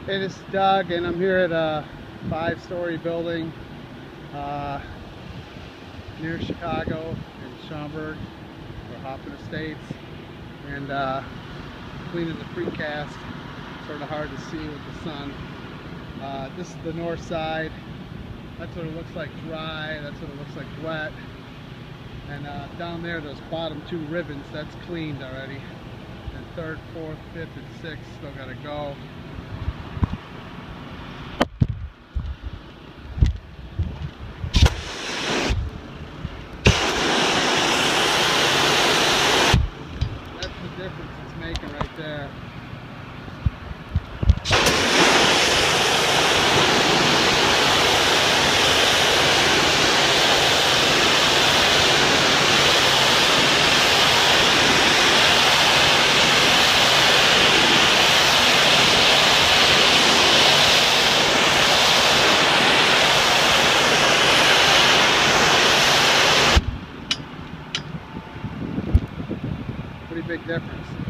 Hey, this is Doug, and I'm here at a 5-story building near Chicago in Schaumburg, or Hoffman Estates, and cleaning the precast. Sort of hard to see with the sun. This is the north side. That's what it looks like dry. That's what it looks like wet. And down there, those bottom 2 ribbons, that's cleaned already. And 3rd, 4th, 5th, and 6th still got to go. Difference it's making right there. Pretty big difference.